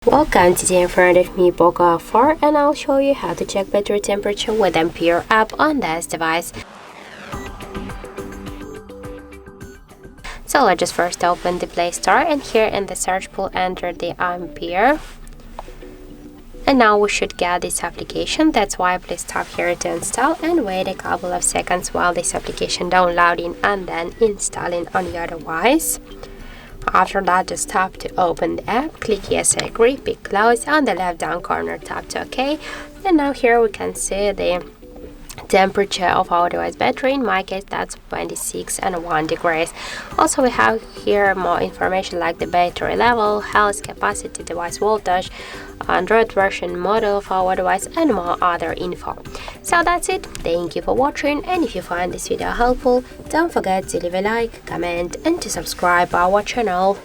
Welcome, today in front of me POCO F4 and I'll show you how to check battery temperature with Ampere app on this device. So let's just first open the Play Store and here in the search pool enter the Ampere. And now we should get this application. That's why please stop here to install and wait a couple of seconds while this application downloading and then installing on your device. After that, just tap to open the app, click yes I agree, pick close, on the left down corner tap to OK. And now here we can see the temperature of our device battery. In my case that's 26.1 degrees. Also we have here more information like the battery level, health, capacity, device voltage, Android version, model of our device and more other info. So that's it. Thank you for watching, and if you find this video helpful, don't forget to leave a like, comment and to subscribe our channel.